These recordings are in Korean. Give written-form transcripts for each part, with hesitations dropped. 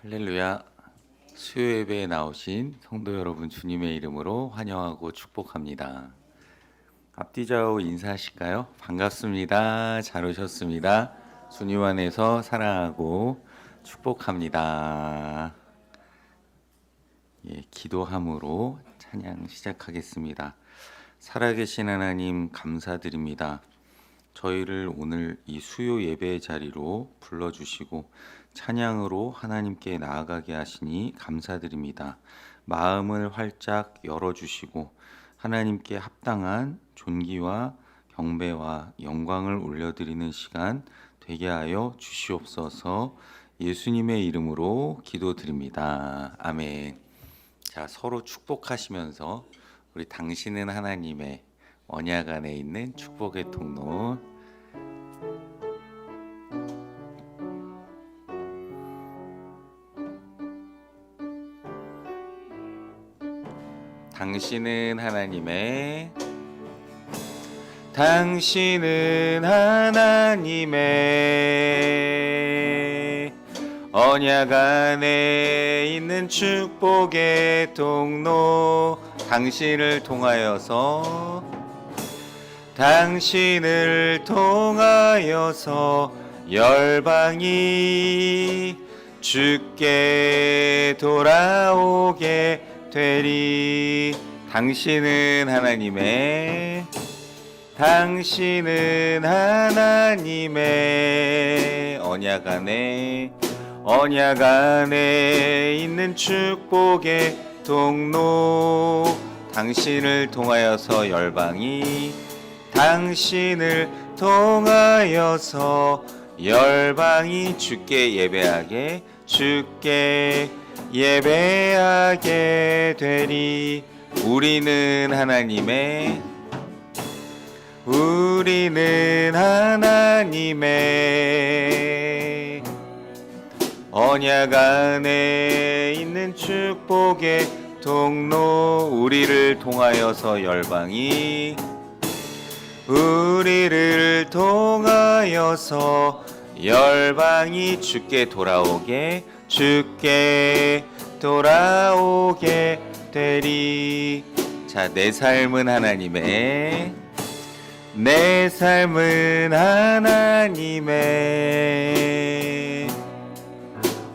할렐루야. 수요 예배에 나오신 성도 여러분 주님의 이름으로 환영하고 축복합니다. 앞뒤 좌우 인사하실까요? 반갑습니다. 잘 오셨습니다. 주님 안에서 사랑하고 축복합니다. 기도함으로 찬양 시작하겠습니다. 살아계신 하나님 감사드립니다. 저희를 오늘 이 수요 예배의 자리로 불러주시고 찬양으로 하나님께 나아가게 하시니 감사드립니다. 마음을 활짝 열어주시고 하나님께 합당한 존귀와 경배와 영광을 올려드리는 시간 되게 하여 주시옵소서. 예수님의 이름으로 기도드립니다. 아멘. 자, 서로 축복하시면서 우리 당신은 하나님의 언약 안에 있는 축복의 통로 당신은 하나님의 언약 안에 있는 축복의 통로 당신을 통하여서 열방이 주께 돌아오게 되리. 당신은 하나님의 언약 안에 있는 축복의 통로 당신을 통하여서 열방이 주께 예배하게 되리. 우리는 하나님의 언약 안에 있는 축복의 통로 우리를 통하여서 열방이 주께 돌아오게 되리. 자, 내 삶은 하나님의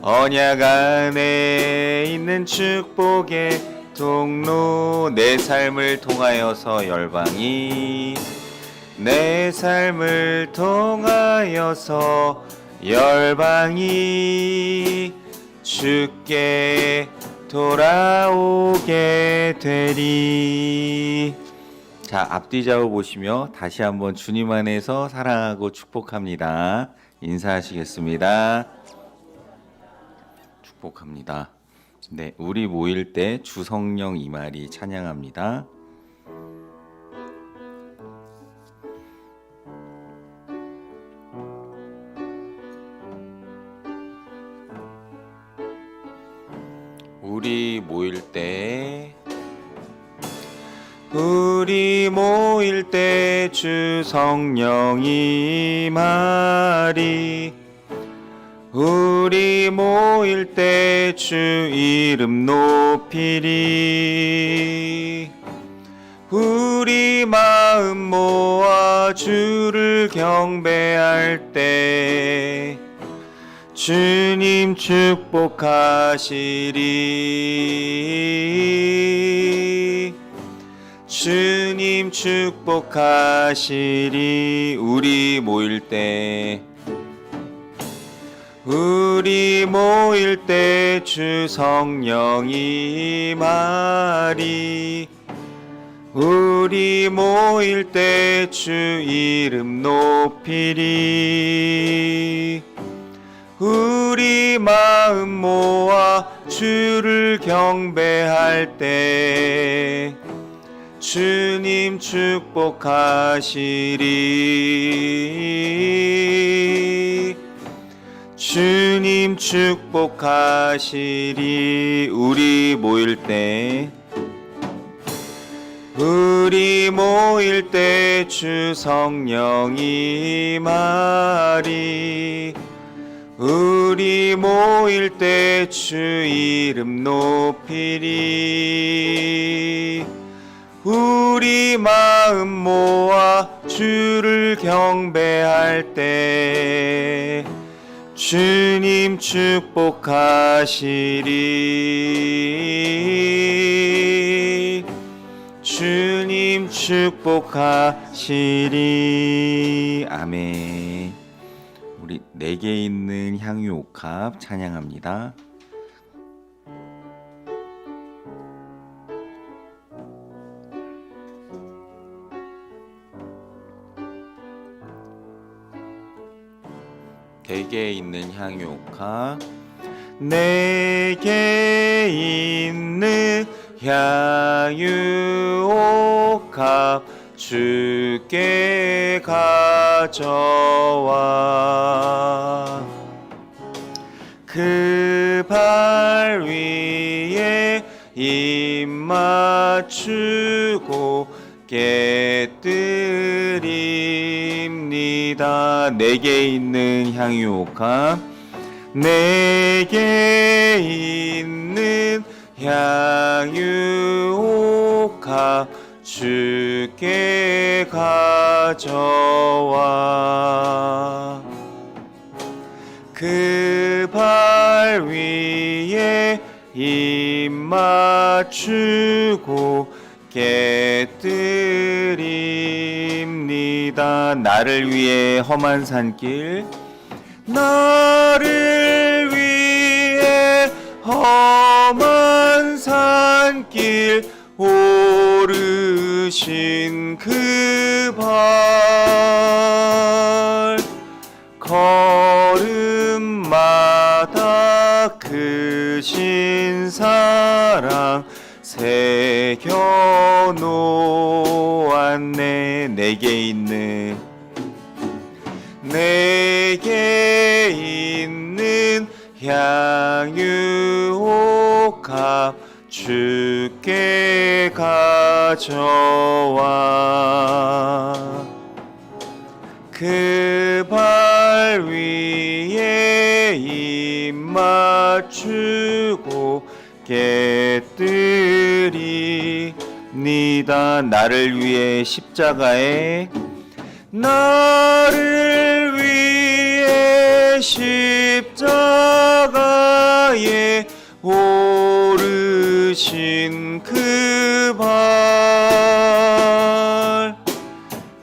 언약 안에 있는 축복의 통로 내 삶을 통하여서 열방이 주께 돌아오게 되리. 자, 앞뒤 좌우 보시며 다시 한번 주님 안에서 사랑하고 축복합니다. 인사하시겠습니다. 축복합니다. 네, 우리 모일 때 주성령 이말이 찬양합니다. 우리 모일 때 주 성령이 말이 우리 모일 때 주 이름 높이리. 우리 마음 모아 주를 경배할 때 주님 축복하시리. 우리 모일 때 주 성령이 말이 우리 모일 때 주 이름 높이리. 우리 마음 모아 주를 경배할 때 주님 축복하시리. 우리 모일 때 주 성령이 말이 우리 모일 때 주 이름 높이리. 우리 마음 모아 주를 경배할 때 주님 축복하시리. 주님 축복하시리. 아멘. 우리 내게 있는 향유 옥합 찬양합니다. 내게 있는 향유 옥합. 내게 있는 향유 옥합 주께 가져와 그 발 위에 입 맞추고 깨뜨립니다. 내게 있는 향유 옥합. 내게 있는 향유 옥합 주께 가져와 그 발 위에 입 맞추고 깨뜨립니다. 나를 위해 험한 산길. 나를 위해 험한 산길 오르신 그 발 걸음마다 크신 사랑 새겨놓았네. 내게 있는 향유 옥합 주께 가져와 그 발 위에 입 맞추고 깨뜨립니다. 나를 위해 십자가에 나를 위해 십자가에 오르신 그 발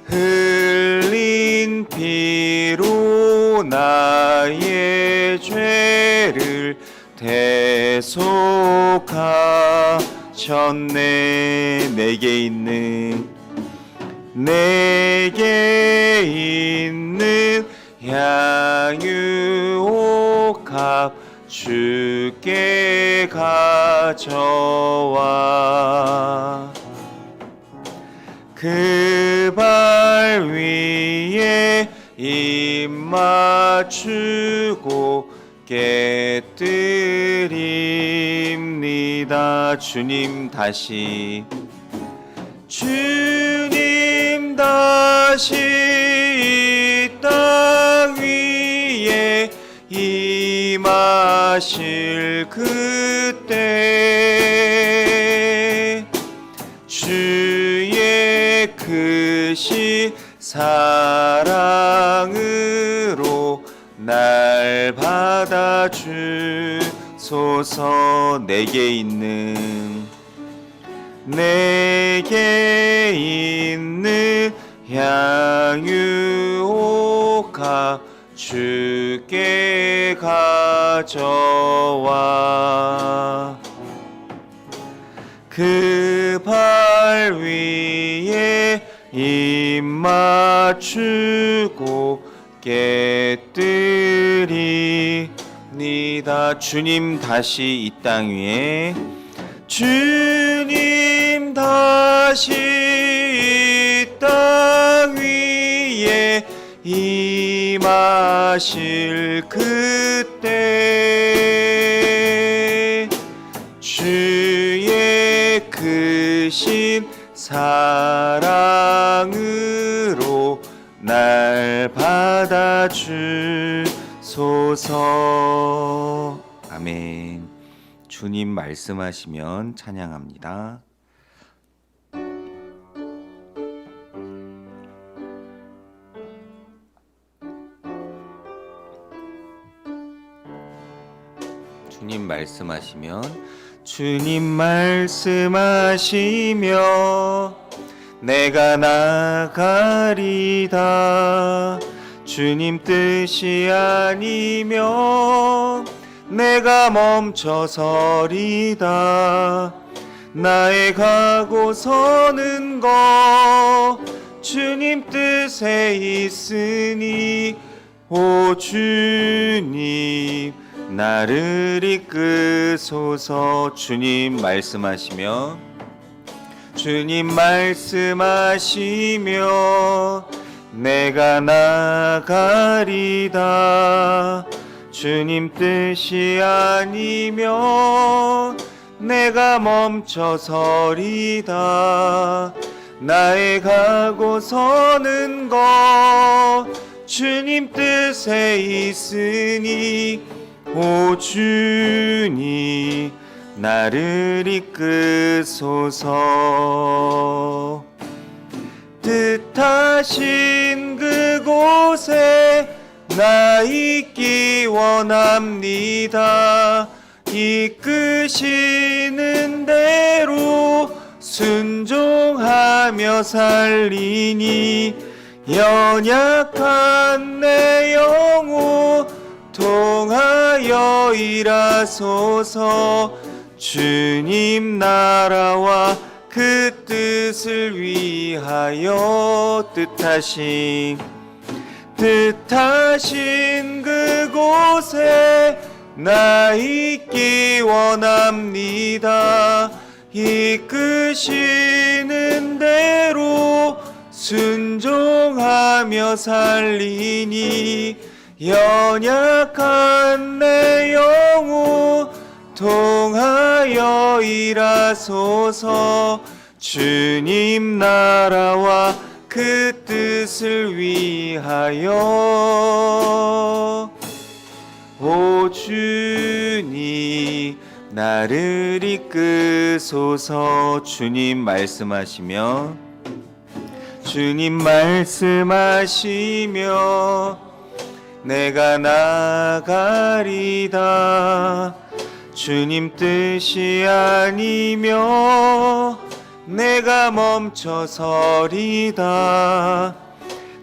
흘린 피로 나의 죄를 대속하셨네. 내게 있는 향유 옥합 주께 가져와 그 발 위에 입 맞추고 깨뜨립니다. 주님 다시 이 땅 위에 임하실 그때 주의 크신 사랑으로 날 받아주소서. 내게 있는 향유 옥합 주께 가져와 그 발 위에 입 맞추고 깨뜨립니다. 주님 다시 이 땅 위에 주님 다시 이 땅 위에 임하실 그때 주의 크신 사랑으로 날 받아주소서. 주옵소서. 아멘. 주님 말씀하시면 찬양합니다. 주님 말씀하시면 주님 말씀하시며 내가 나가리다. 주님 뜻이 아니면 내가 멈춰서리다. 나의 가고 서는 것 주님 뜻에 있으니 오 주님 나를 이끄소서. 주님 말씀하시며 주님 말씀하시며 내가 나가리다. 주님 뜻이 아니면 내가 멈춰서리다. 나의 가고 서는 것 주님 뜻에 있으니 오 주님 나를 이끄소서. 뜻하신 그곳에 나 있기 원합니다. 이끄시는 대로 순종하며 살리니 연약한 내 영혼 통하여 일하소서. 주님 나라와 그 뜻을 위하여 뜻하신 그곳에 나 있기 원합니다. 이끄시는 대로 순종하며 살리니 연약한 내 영혼 통하여 일하소서. 주님 나라와 그 뜻을 위하여 오 주님 나를 이끄소서. 주님 말씀하시며 주님 말씀하시며 내가 나가리다. 주님 뜻이 아니며 내가 멈춰서리다.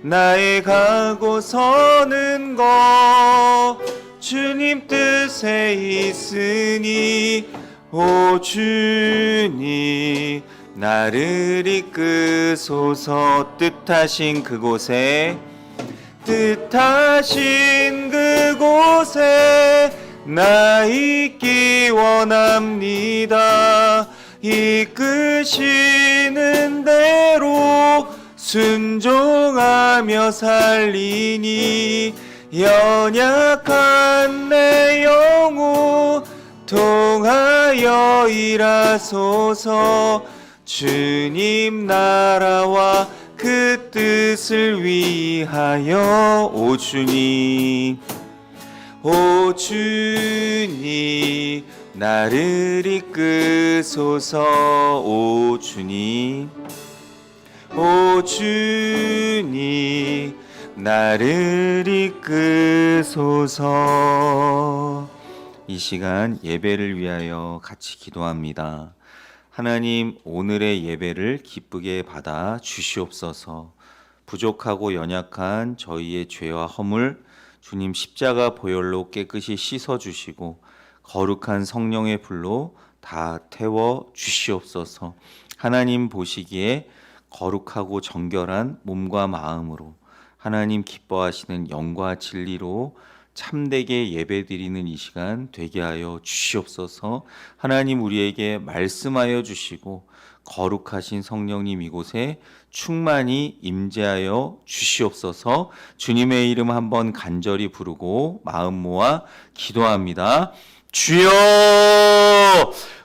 나의 가고 서는 것 주님 뜻에 있으니 오 주님 나를 이끄소서. 뜻하신 그곳에 나 있기 원합니다. 이끄시는 대로 순종하며 살리니 연약한 내 영혼 통하여 일하소서. 주님 나라와 그 뜻을 위하여 오 주님 나를 이끄소서. 오 주님 나를 이끄소서. 이 시간 예배를 위하여 같이 기도합니다. 하나님, 오늘의 예배를 기쁘게 받아 주시옵소서. 부족하고 연약한 저희의 죄와 허물 주님 십자가 보혈로 깨끗이 씻어주시고 거룩한 성령의 불로 다 태워 주시옵소서. 하나님 보시기에 거룩하고 정결한 몸과 마음으로 하나님 기뻐하시는 영과 진리로 참되게 예배드리는 이 시간 되게 하여 주시옵소서. 하나님 우리에게 말씀하여 주시고 거룩하신 성령님 이곳에 충만히 임재하여 주시옵소서. 주님의 이름 한번 간절히 부르고 마음 모아 기도합니다. 주여!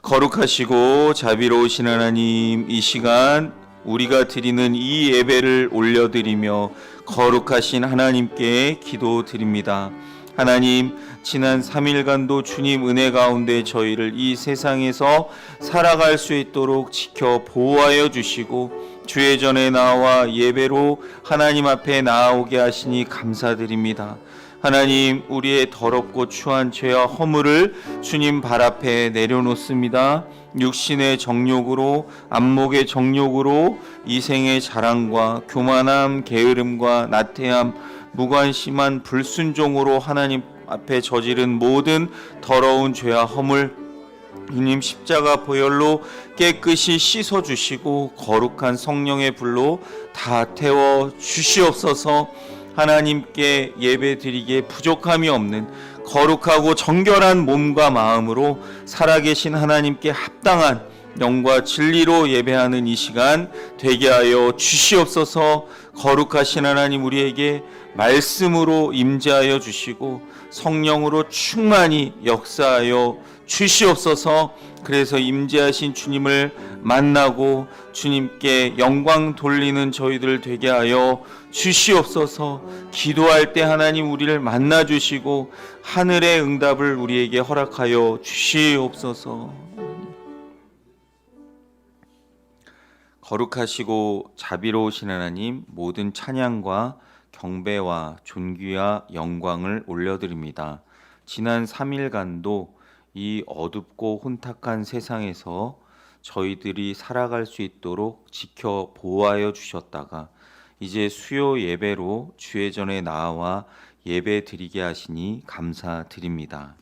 거룩하시고 자비로우신 하나님, 이 시간 우리가 드리는 이 예배를 올려드리며 거룩하신 하나님께 기도드립니다. 하나님, 지난 3일간도 주님 은혜 가운데 저희를 이 세상에서 살아갈 수 있도록 지켜 보호하여 주시고 주의 전에 나와 예배로 하나님 앞에 나아오게 하시니 감사드립니다. 하나님, 우리의 더럽고 추한 죄와 허물을 주님 발 앞에 내려놓습니다. 육신의 정욕으로, 안목의 정욕으로 이생의 자랑과 교만함, 게으름과 나태함, 무관심한 불순종으로 하나님 앞에 저지른 모든 더러운 죄와 허물 주님 십자가 보혈로 깨끗이 씻어 주시고 거룩한 성령의 불로 다 태워 주시옵소서. 하나님께 예배드리기에 부족함이 없는 거룩하고 정결한 몸과 마음으로 살아계신 하나님께 합당한 영과 진리로 예배하는 이 시간 되게 하여 주시옵소서. 거룩하신 하나님, 우리에게 말씀으로 임재하여 주시고 성령으로 충만히 역사하여 주시옵소서. 그래서 임재하신 주님을 만나고 주님께 영광 돌리는 저희들 되게 하여 주시옵소서. 기도할 때 하나님 우리를 만나 주시고 하늘의 응답을 우리에게 허락하여 주시옵소서. 거룩하시고 자비로우신 하나님, 모든 찬양과 경배와 존귀와 영광을 올려드립니다. 지난 3일간도 이 어둡고 혼탁한 세상에서 저희들이 살아갈 수 있도록 지켜 보호하여 주셨다가 이제 수요 예배로 주의 전에 나와 예배 드리게 하시니 감사드립니다.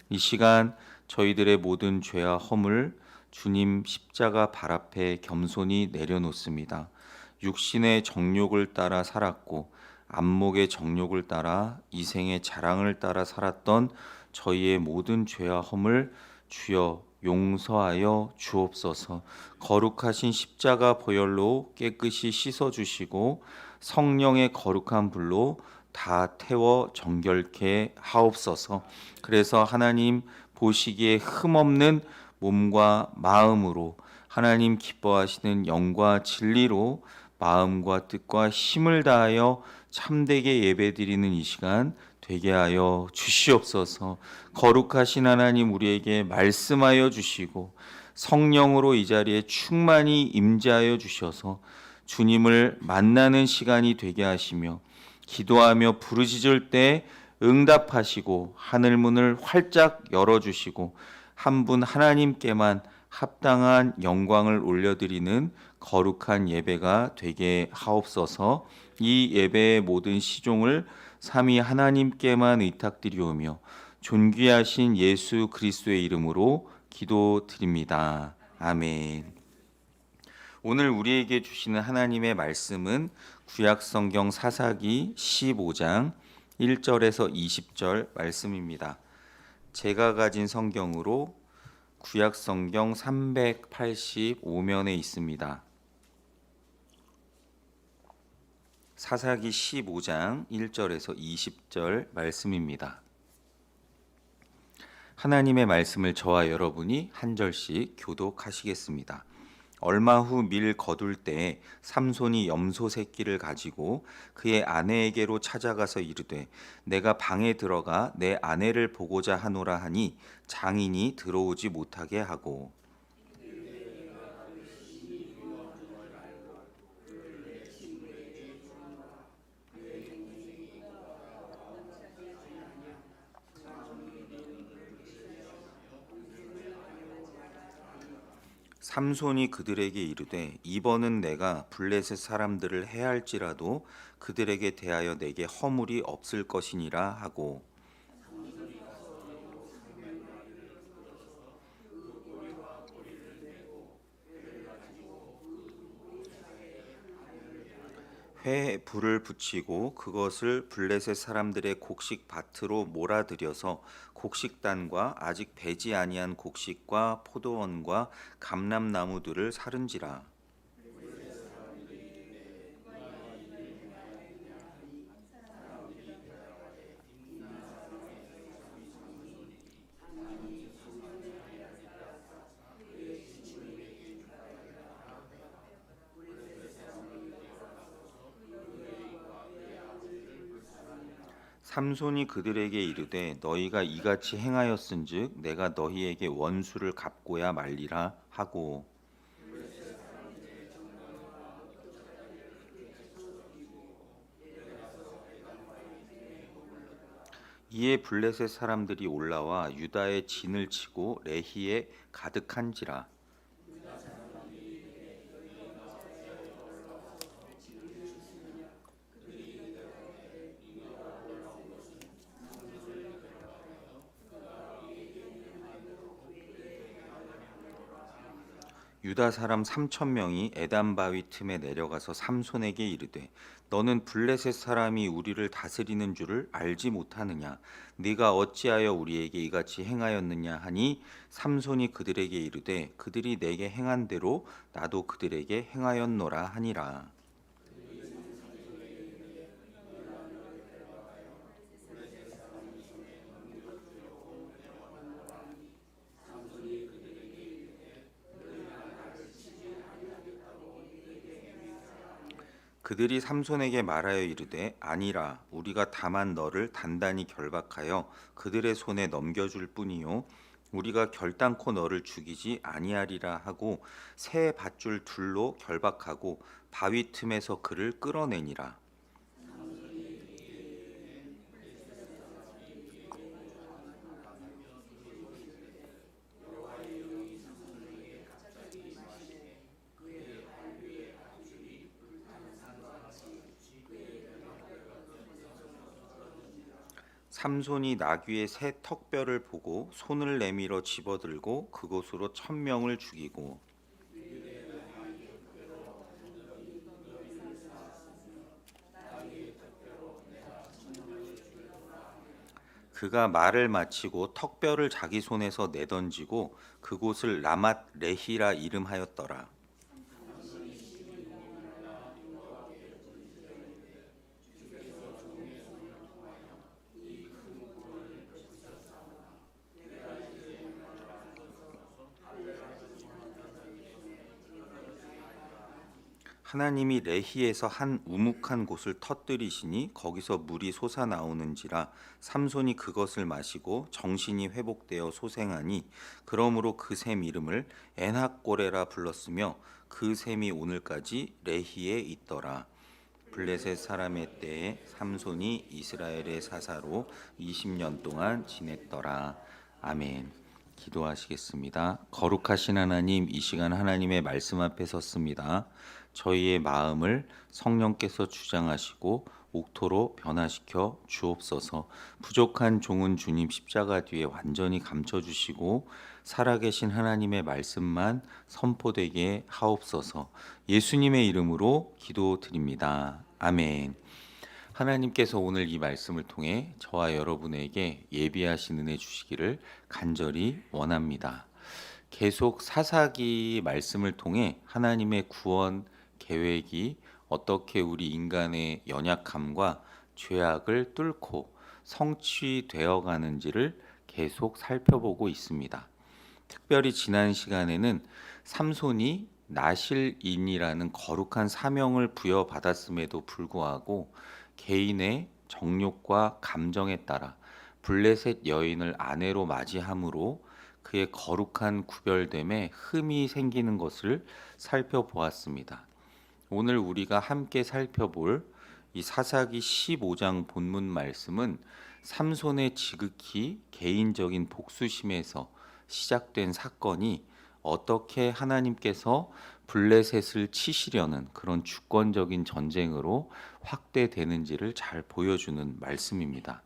이 시간 저희들의 모든 죄와 허물 주님 십자가 발 앞에 겸손히 내려놓습니다. 육신의 정욕을 따라 살았고 안목의 정욕을 따라 이생의 자랑을 따라 살았던 저희의 모든 죄와 허물 주여 용서하여 주옵소서. 거룩하신 십자가 보혈로 깨끗이 씻어 주시고 성령의 거룩한 불로 다 태워 정결케 하옵소서. 그래서 하나님 보시기에 흠없는 몸과 마음으로 하나님 기뻐하시는 영과 진리로 마음과 뜻과 힘을 다하여 참되게 예배드리는 이 시간 되게 하여 주시옵소서. 거룩하신 하나님, 우리에게 말씀하여 주시고 성령으로 이 자리에 충만히 임재하여 주셔서 주님을 만나는 시간이 되게 하시며 기도하며 부르짖을 때 응답하시고 하늘문을 활짝 열어주시고 한 분 하나님께만 합당한 영광을 올려드리는 거룩한 예배가 되게 하옵소서. 이 예배의 모든 시종을 삼위 하나님께만 의탁드리오며 존귀하신 예수 그리스도의 이름으로 기도드립니다. 아멘. 오늘 우리에게 주시는 하나님의 말씀은 구약성경 사사기 15장 1절에서 20절 말씀입니다. 제가 가진 성경으로 구약성경 385면에 있습니다. 사사기 15장 1절에서 20절 말씀입니다. 하나님의 말씀을 저와 여러분이 한 절씩 교독하시겠습니다. 얼마 후 밀 거둘 때에 삼손이 염소 새끼를 가지고 그의 아내에게로 찾아가서 이르되 내가 방에 들어가 내 아내를 보고자 하노라 하니 장인이 들어오지 못하게 하고 삼손이 그들에게 이르되 이번은 내가 블레셋 사람들을 해할지라도 그들에게 대하여 내게 허물이 없을 것이니라 하고 회에 불을 붙이고 그것을 블레셋 사람들의 곡식 밭으로 몰아들여서 곡식단과 아직 배지 아니한 곡식과 포도원과 감람나무들을 사른지라. 삼손이 그들에게 이르되 너희가 이같이 행하였은즉 내가 너희에게 원수를 갚고야 말리라 하고, 이에 블레셋 사람들이 올라와 유다의 진을 치고 레히에 가득한지라. 유다 사람 3천 명이 에단 바위 틈에 내려가서 삼손에게 이르되 너는 블레셋 사람이 우리를 다스리는 줄을 알지 못하느냐? 네가 어찌하여 우리에게 이같이 행하였느냐 하니, 삼손이 그들에게 이르되 그들이 내게 행한 대로 나도 그들에게 행하였노라 하니라. 그들이 삼손에게 말하여 이르되 아니라 우리가 다만 너를 단단히 결박하여 그들의 손에 넘겨줄 뿐이요 우리가 결단코 너를 죽이지 아니하리라 하고 새 밧줄 둘로 결박하고 바위 틈에서 그를 끌어내니라. 삼손이 나귀의 새 턱뼈를 보고 손을 내밀어 집어들고 그곳으로 1,000명을 죽이고, 그가 말을 마치고 턱뼈를 자기 손에서 내던지고 그곳을 라맛 레히라 이름하였더라. 하나님이 레히에서 한 우묵한 곳을 터뜨리시니 거기서 물이 솟아나오는지라. 삼손이 그것을 마시고 정신이 회복되어 소생하니 그러므로 그 샘 이름을 엔학고레라 불렀으며 그 샘이 오늘까지 레히에 있더라. 블레셋 사람의 때에 삼손이 이스라엘의 사사로 20년 동안 지냈더라. 아멘. 기도하시겠습니다. 거룩하신 하나님, 이 시간 하나님의 말씀 앞에 섰습니다. 저희의 마음을 성령께서 주장하시고 옥토로 변화시켜 주옵소서. 부족한 종은 주님 십자가 뒤에 완전히 감춰주시고 살아계신 하나님의 말씀만 선포되게 하옵소서. 예수님의 이름으로 기도드립니다. 아멘. 하나님께서 오늘 이 말씀을 통해 저와 여러분에게 예비하신 은혜 주시기를 간절히 원합니다. 계속 사사기 말씀을 통해 하나님의 구원 계획이 어떻게 우리 인간의 연약함과 죄악을 뚫고 성취되어 가는지를 계속 살펴보고 있습니다. 특별히 지난 시간에는 삼손이 나실인이라는 거룩한 사명을 부여받았음에도 불구하고 개인의 정욕과 감정에 따라 블레셋 여인을 아내로 맞이함으로 그의 거룩한 구별됨에 흠이 생기는 것을 살펴보았습니다. 오늘 우리가 함께 살펴볼 이 사사기 15장 본문 말씀은 삼손의 지극히 개인적인 복수심에서 시작된 사건이 어떻게 하나님께서 블레셋을 치시려는 그런 주권적인 전쟁으로 확대되는지를 잘 보여주는 말씀입니다.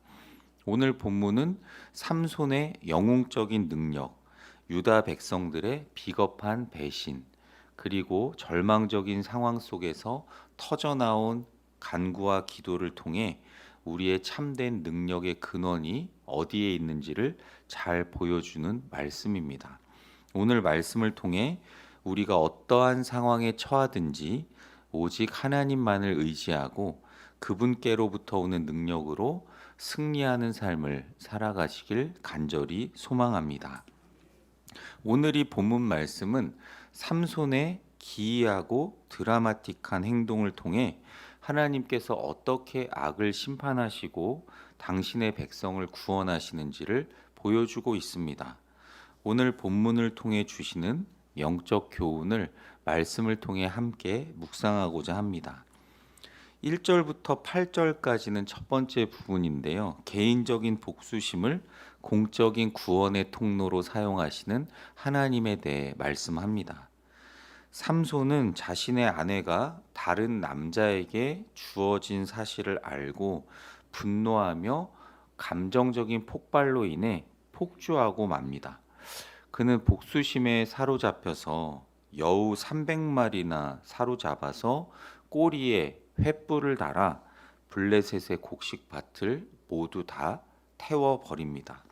오늘 본문은 삼손의 영웅적인 능력, 유다 백성들의 비겁한 배신, 그리고 절망적인 상황 속에서 터져나온 간구와 기도를 통해 우리의 참된 능력의 근원이 어디에 있는지를 잘 보여주는 말씀입니다. 오늘 말씀을 통해 우리가 어떠한 상황에 처하든지 오직 하나님만을 의지하고 그분께로부터 오는 능력으로 승리하는 삶을 살아가시길 간절히 소망합니다. 오늘 이 본문 말씀은 삼손의 기이하고 드라마틱한 행동을 통해 하나님께서 어떻게 악을 심판하시고 당신의 백성을 구원하시는지를 보여주고 있습니다. 오늘 본문을 통해 주시는 영적 교훈을 말씀을 통해 함께 묵상하고자 합니다. 1절부터 8절까지는 첫 번째 부분인데요. 개인적인 복수심을 공적인 구원의 통로로 사용하시는 하나님에 대해 말씀합니다. 삼손은 자신의 아내가 다른 남자에게 주어진 사실을 알고 분노하며 감정적인 폭발로 인해 폭주하고 맙니다. 그는 복수심에 사로잡혀서 여우 300마리나 사로잡아서 꼬리에 횃불을 달아 블레셋의 곡식밭을 모두 다 태워버립니다.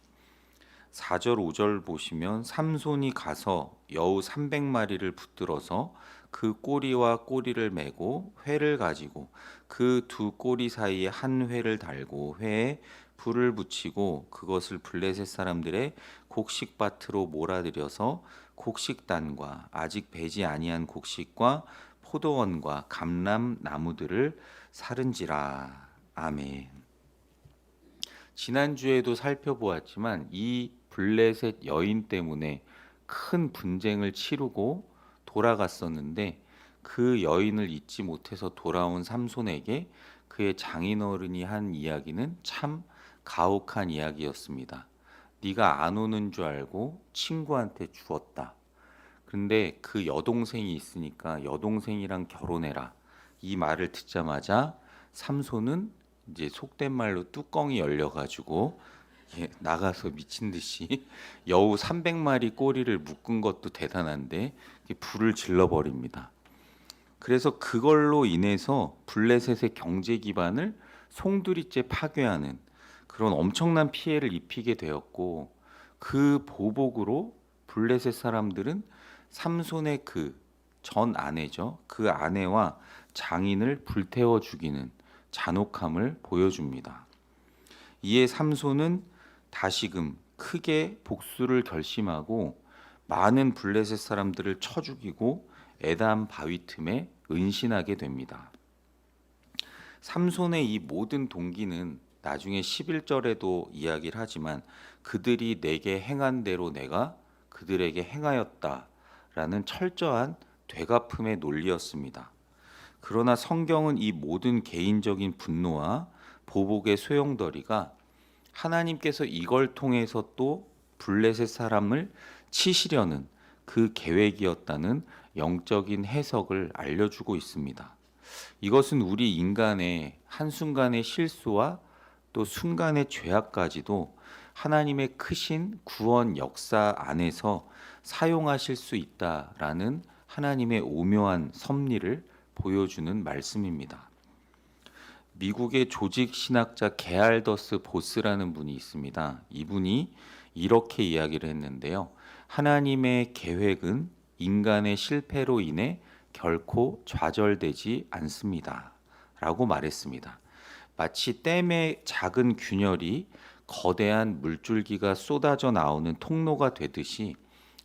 4절 5절 보시면 삼손이 가서 여우 300마리를 붙들어서 그 꼬리와 꼬리를 메고 회를 가지고 그 두 꼬리 사이에 한 회를 달고 회에 불을 붙이고 그것을 블레셋 사람들의 곡식밭으로 몰아들여서 곡식단과 아직 배지 아니한 곡식과 포도원과 감람 나무들을 사른지라. 아멘. 지난주에도 살펴보았지만 이 블레셋 여인 때문에 큰 분쟁을 치르고 돌아갔었는데 그 여인을 잊지 못해서 돌아온 삼손에게 그의 장인어른이 한 이야기는 참 가혹한 이야기였습니다. 네가 안 오는 줄 알고 친구한테 주었다. 근데 그 여동생이 있으니까 여동생이랑 결혼해라. 이 말을 듣자마자 삼손은 이제 속된 말로 뚜껑이 열려가지고 나가서 미친 듯이 여우 300마리 꼬리를 묶은 것도 대단한데 불을 질러버립니다. 그래서 그걸로 인해서 블레셋의 경제 기반을 송두리째 파괴하는 그런 엄청난 피해를 입히게 되었고, 그 보복으로 블레셋 사람들은 삼손의 그 전 아내죠. 그 아내와 장인을 불태워 죽이는 잔혹함을 보여줍니다. 이에 삼손은 다시금 크게 복수를 결심하고 많은 블레셋 사람들을 쳐 죽이고 에담 바위 틈에 은신하게 됩니다. 삼손의 이 모든 동기는 나중에 11절에도 이야기를 하지만 그들이 내게 행한 대로 내가 그들에게 행하였다라는 철저한 되갚음의 논리였습니다. 그러나 성경은 이 모든 개인적인 분노와 보복의 소용돌이가 하나님께서 이걸 통해서 또 블레셋 사람을 치시려는 그 계획이었다는 영적인 해석을 알려주고 있습니다. 이것은 우리 인간의 한순간의 실수와 또 순간의 죄악까지도 하나님의 크신 구원 역사 안에서 사용하실 수 있다라는 하나님의 오묘한 섭리를 보여주는 말씀입니다. 미국의 조직 신학자 게알더스 보스라는 분이 있습니다. 이분이 이렇게 이야기를 했는데요. 하나님의 계획은 인간의 실패로 인해 결코 좌절되지 않습니다. 라고 말했습니다. 마치 댐의 작은 균열이 거대한 물줄기가 쏟아져 나오는 통로가 되듯이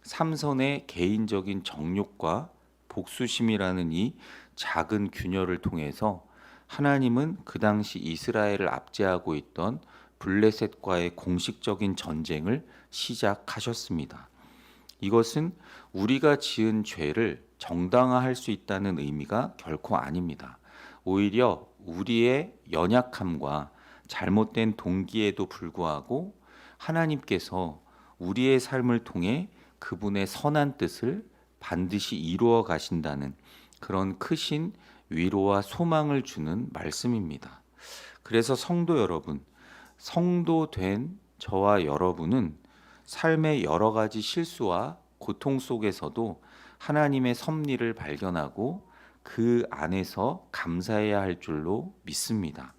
삼손의 개인적인 정욕과 복수심이라는 이 작은 균열을 통해서 하나님은 그 당시 이스라엘을 압제하고 있던 블레셋과의 공식적인 전쟁을 시작하셨습니다. 이것은 우리가 지은 죄를 정당화할 수 있다는 의미가 결코 아닙니다. 오히려 우리의 연약함과 잘못된 동기에도 불구하고 하나님께서 우리의 삶을 통해 그분의 선한 뜻을 반드시 이루어 가신다는 그런 크신 위로와 소망을 주는 말씀입니다. 그래서 성도 여러분, 성도된 저와 여러분은 삶의 여러 가지 실수와 고통 속에서도 하나님의 섭리를 발견하고 그 안에서 감사해야 할 줄로 믿습니다.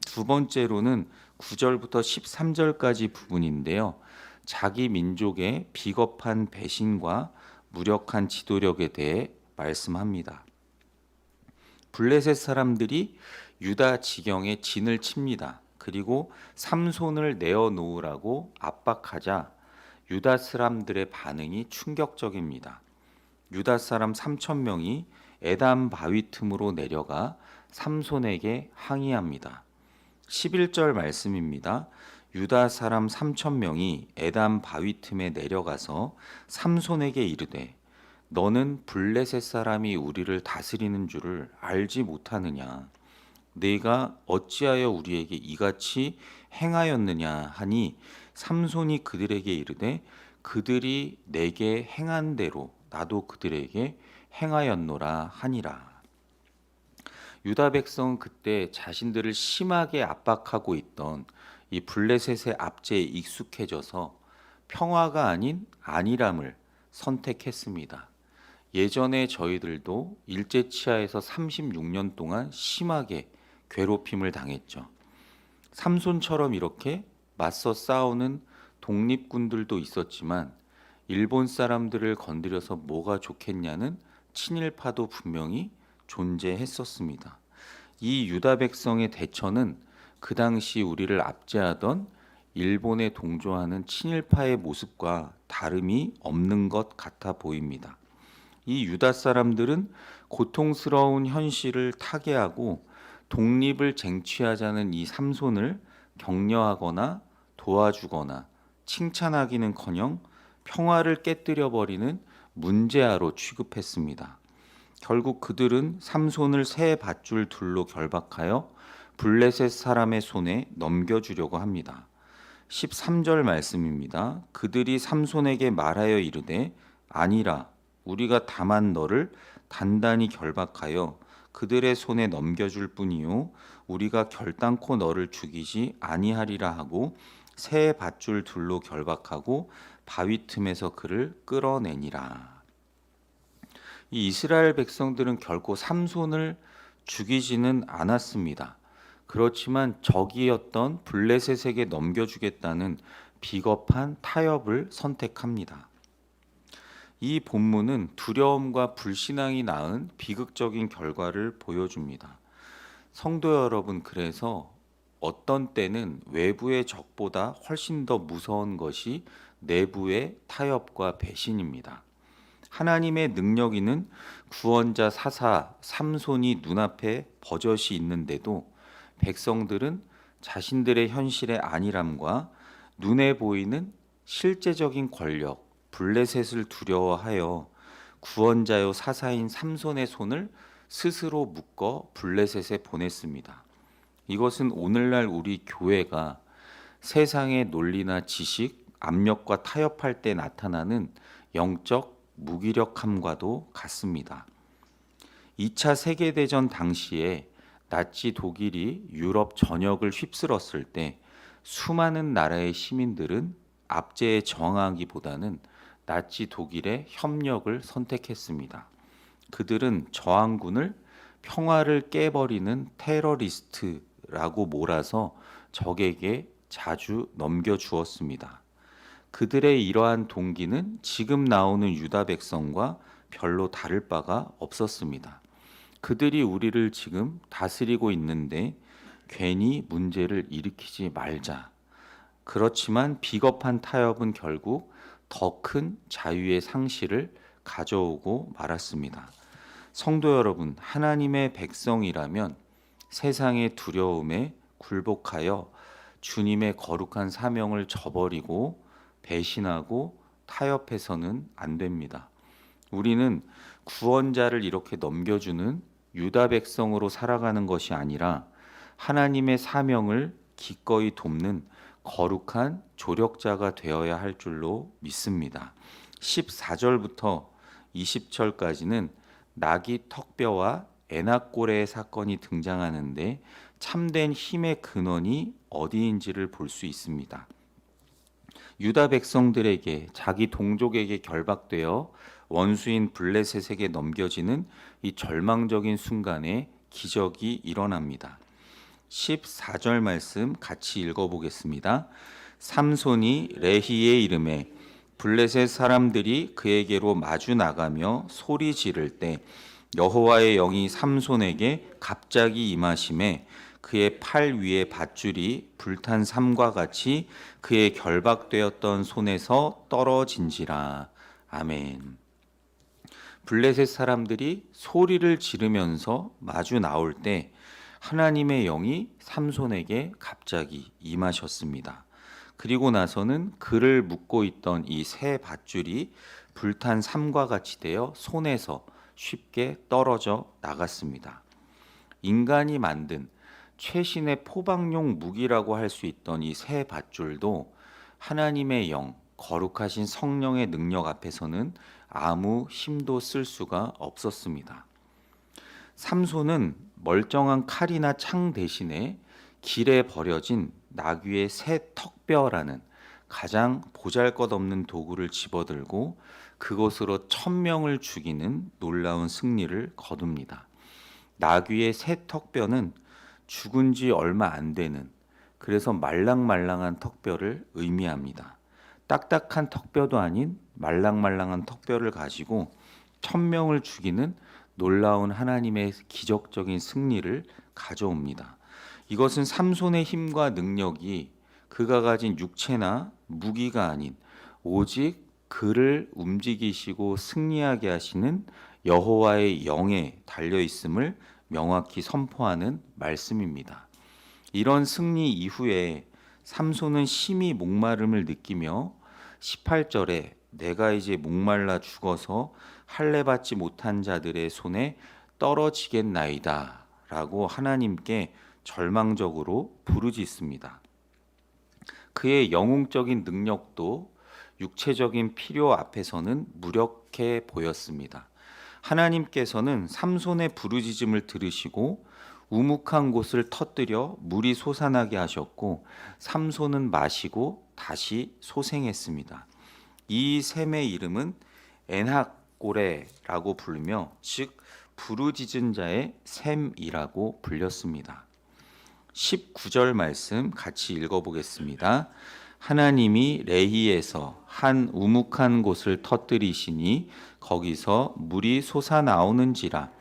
두 번째로는 9절부터 13절까지 부분인데요. 자기 민족의 비겁한 배신과 무력한 지도력에 대해 말씀합니다. 블레셋 사람들이 유다 지경에 진을 칩니다. 그리고 삼손을 내어놓으라고 압박하자 유다 사람들의 반응이 충격적입니다. 유다 사람 3,000명이 에담 바위 틈으로 내려가 삼손에게 항의합니다. 11절 말씀입니다. 유다 사람 3천 명이 에담 바위 틈에 내려가서 삼손에게 이르되 너는 블레셋 사람이 우리를 다스리는 줄을 알지 못하느냐? 네가 어찌하여 우리에게 이같이 행하였느냐 하니 삼손이 그들에게 이르되 그들이 내게 행한 대로 나도 그들에게 행하였노라 하니라. 유다 백성은 그때 자신들을 심하게 압박하고 있던 이 블레셋의 압제에 익숙해져서 평화가 아닌 안일함을 선택했습니다. 예전에 저희들도 일제치하에서 36년 동안 심하게 괴롭힘을 당했죠. 삼손처럼 이렇게 맞서 싸우는 독립군들도 있었지만 일본 사람들을 건드려서 뭐가 좋겠냐는 친일파도 분명히 존재했었습니다. 이 유다 백성의 대처는 그 당시 우리를 압제하던 일본에 동조하는 친일파의 모습과 다름이 없는 것 같아 보입니다. 이 유다 사람들은 고통스러운 현실을 타개하고 독립을 쟁취하자는 이 삼손을 격려하거나 도와주거나 칭찬하기는커녕 평화를 깨뜨려 버리는 문제아로 취급했습니다. 결국 그들은 삼손을 새 밧줄 둘로 결박하여 블레셋 사람의 손에 넘겨주려고 합니다. 13절 말씀입니다. 그들이 삼손에게 말하여 이르되 아니라 우리가 다만 너를 단단히 결박하여 그들의 손에 넘겨줄 뿐이요 우리가 결단코 너를 죽이지 아니하리라 하고 새 밧줄 둘로 결박하고 바위 틈에서 그를 끌어내니라. 이 이스라엘 백성들은 결코 삼손을 죽이지는 않았습니다. 그렇지만 적이었던 블레셋에게 넘겨주겠다는 비겁한 타협을 선택합니다. 이 본문은 두려움과 불신앙이 낳은 비극적인 결과를 보여줍니다. 성도 여러분, 그래서 어떤 때는 외부의 적보다 훨씬 더 무서운 것이 내부의 타협과 배신입니다. 하나님의 능력 있는 구원자 사사 삼손이 눈앞에 버젓이 있는데도 백성들은 자신들의 현실의 안일함과 눈에 보이는 실제적인 권력, 블레셋을 두려워하여 구원자요 사사인 삼손의 손을 스스로 묶어 블레셋에 보냈습니다. 이것은 오늘날 우리 교회가 세상의 논리나 지식, 압력과 타협할 때 나타나는 영적 무기력함과도 같습니다. 2차 세계대전 당시에 나치 독일이 유럽 전역을 휩쓸었을 때 수많은 나라의 시민들은 압제에 저항하기보다는 나치 독일의 협력을 선택했습니다. 그들은 저항군을 평화를 깨버리는 테러리스트라고 몰아서 적에게 자주 넘겨주었습니다. 그들의 이러한 동기는 지금 나오는 유다 백성과 별로 다를 바가 없었습니다. 그들이 우리를 지금 다스리고 있는데 괜히 문제를 일으키지 말자. 그렇지만 비겁한 타협은 결국 더 큰 자유의 상실을 가져오고 말았습니다. 성도 여러분, 하나님의 백성이라면 세상의 두려움에 굴복하여 주님의 거룩한 사명을 저버리고 배신하고 타협해서는 안 됩니다. 우리는 구원자를 이렇게 넘겨주는 유다 백성으로 살아가는 것이 아니라 하나님의 사명을 기꺼이 돕는 거룩한 조력자가 되어야 할 줄로 믿습니다. 14절부터 20절까지는 나귀 턱뼈와 에나꼬레의 사건이 등장하는데 참된 힘의 근원이 어디인지를 볼 수 있습니다. 유다 백성들에게 자기 동족에게 결박되어 원수인 블레셋에게 넘겨지는 이 절망적인 순간에 기적이 일어납니다. 14절 말씀 같이 읽어보겠습니다. 삼손이 레히에 이르매 블레셋 사람들이 그에게로 마주 나가며 소리 지를 때 여호와의 영이 삼손에게 갑자기 임하심에 그의 팔 위에 밧줄이 불탄 삼과 같이 그의 결박되었던 손에서 떨어진지라. 아멘. 블레셋 사람들이 소리를 지르면서 마주 나올 때 하나님의 영이 삼손에게 갑자기 임하셨습니다. 그리고 나서는 그를 묶고 있던 이 새 밧줄이 불탄 삼과 같이 되어 손에서 쉽게 떨어져 나갔습니다. 인간이 만든 최신의 포박용 무기라고 할 수 있던 이 새 밧줄도 하나님의 영, 거룩하신 성령의 능력 앞에서는 아무 힘도 쓸 수가 없었습니다. 삼손은 멀쩡한 칼이나 창 대신에 길에 버려진 나귀의 새 턱뼈라는 가장 보잘것없는 도구를 집어들고 그것으로 1,000명을 죽이는 놀라운 승리를 거둡니다. 나귀의 새 턱뼈는 죽은 지 얼마 안 되는, 그래서 말랑말랑한 턱뼈를 의미합니다. 딱딱한 턱뼈도 아닌 말랑말랑한 턱뼈를 가지고 1,000명을 죽이는 놀라운 하나님의 기적적인 승리를 가져옵니다. 이것은 삼손의 힘과 능력이 그가 가진 육체나 무기가 아닌 오직 그를 움직이시고 승리하게 하시는 여호와의 영에 달려 있음을 명확히 선포하는 말씀입니다. 이런 승리 이후에 삼손은 심히 목마름을 느끼며 18절에 내가 이제 목말라 죽어서 할례 받지 못한 자들의 손에 떨어지겠나이다 라고 하나님께 절망적으로 부르짖습니다. 그의 영웅적인 능력도 육체적인 필요 앞에서는 무력해 보였습니다. 하나님께서는 삼손의 부르짖음을 들으시고 우묵한 곳을 터뜨려 물이 솟아나게 하셨고 삼손은 마시고 다시 소생했습니다. 이 샘의 이름은 엔학고레라고 부르며 즉 부르짖은 자의 샘이라고 불렸습니다. 19절 말씀 같이 읽어보겠습니다. 하나님이 레히에서 한 우묵한 곳을 터뜨리시니 거기서 물이 솟아나오는지라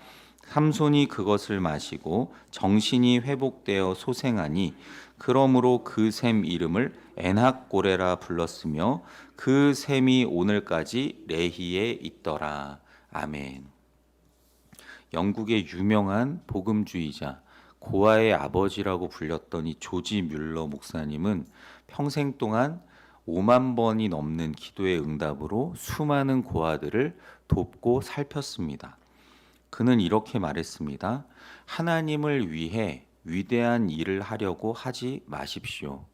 삼손이 그것을 마시고 정신이 회복되어 소생하니 그러므로 그 샘 이름을 엔학고레라 불렀으며 그 샘이 오늘까지 레히에 있더라. 아멘. 영국의 유명한 복음주의자 고아의 아버지라고 불렸던 이 조지 뮬러 목사님은 평생 동안 5만 번이 넘는 기도의 응답으로 수많은 고아들을 돕고 살폈습니다. 그는 이렇게 말했습니다. 하나님을 위해 위대한 일을 하려고 하지 마십시오.